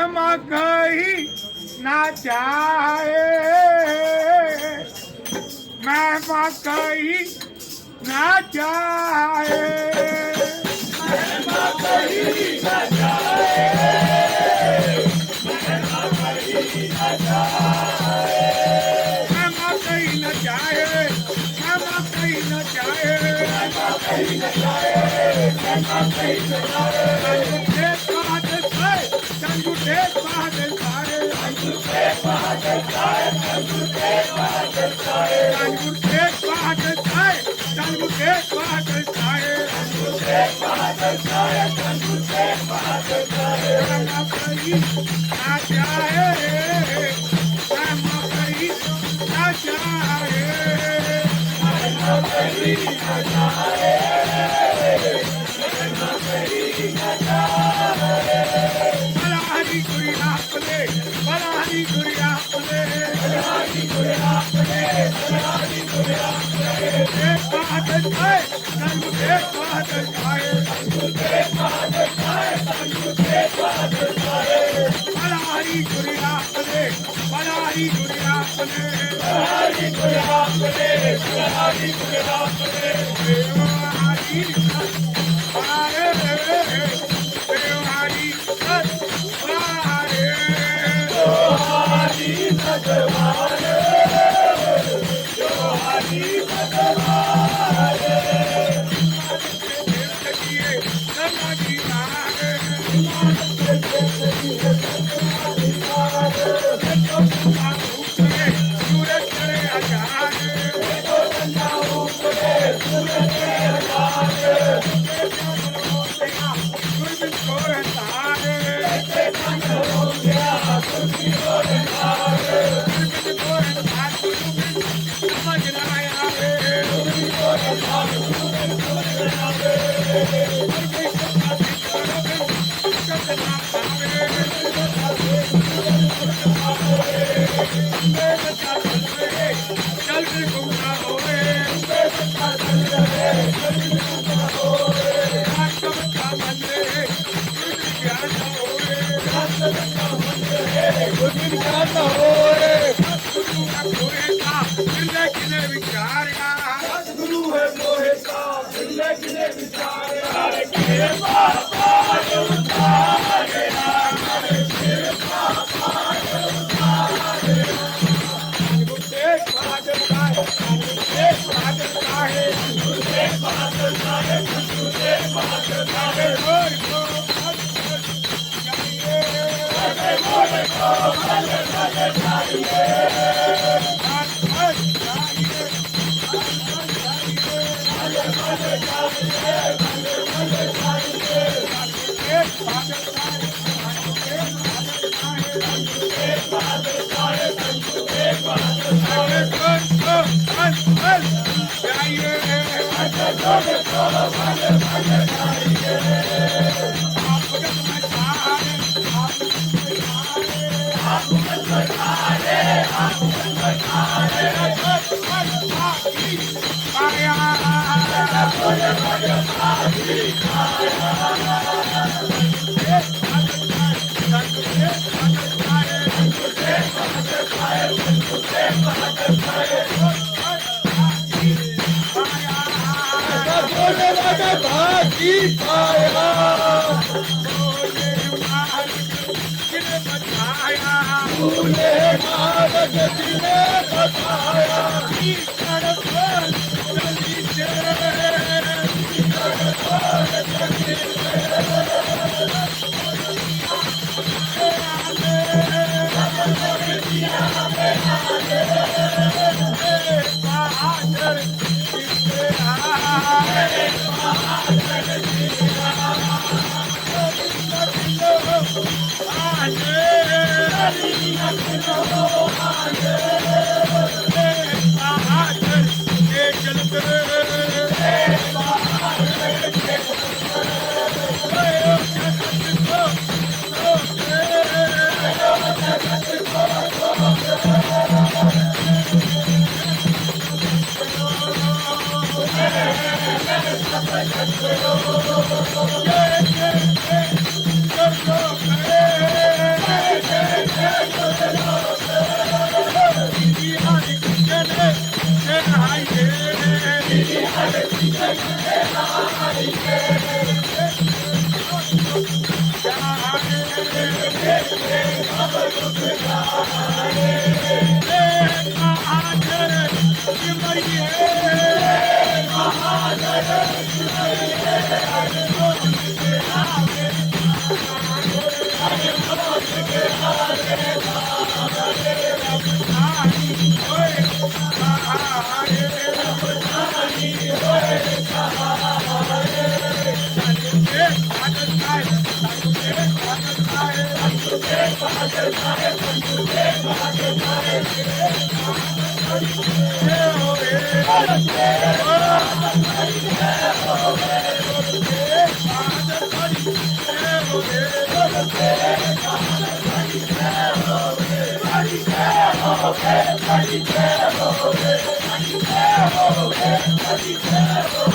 मकई ना जाए, मैं मकई ना जाए, मैं मकई ना जाए, मैं मकई ना जाए, मैं मकई न जाए, मैं मकई न जाए, मैं मकई न जाए, मैं मकई न जाए, संगु तेज बहादुर सारे, संगु तेज बहादुर सारे, संगु तेज बहादुर सारे, संगु तेज बहादुर सारे, संगु तेज बहादुर सारे, संगु तेज बहादुर सारे, संगु तेज बहादुर सारे, मैं मकई ना जाए, मैं मकई ना जाए, मैं मकई ना जाए, मैं मकई ना जाए, बलाही गुरी आपने, बलाही गुरी आपने, बलाही गुरी आपने, बलाही गुरी आपने, एक बहादुर खाए, संगु एक बहादुर खाए, संगु एक बहादुर खाए, संगु एक बहादुर खाए, बलाही गुरी आपने, बलाही गुरी आपने, बलाही गुरी आपने, बलाही गुरी आपने, देवारी हमारे, देवारी हमारे, देवारी भगवाने, देवारी भगवाने, लगिए लगी मारे, सूरज करे अजाने, सूरज करे अजाने, गुरबिन को रहतारे, समझ ना आवे, चल के घूमना होवे, का मंदिर ज्ञान होवे, ज्ञान होवे, गुरु का किले किले विचार का, गुरु है मोहे का किले किले विचार का, के बाबा उतारे हमारे के बाबा उतारे, एक बहादुर का है, एक बहादुर का है, एक बहादुर का है, एक बहादुर का है, और को चाहिए, मोरे को भले भले चाहिए, एक बहादुर का है, एक बहादुर का है, एक बहादुर चाहिए, आप भगत में चाहे, आप भगत में चाहे, आप भगत में चाहे, आया बोले बोले आजी आया, एक बहादुर खाए, एक बहादुर खाए, एक बहादुर खाए, बोले बोले भाजी आया, बोले मार्ग जिन्हें बताया, बोले मार्ग जिन्हें बताया, Ready,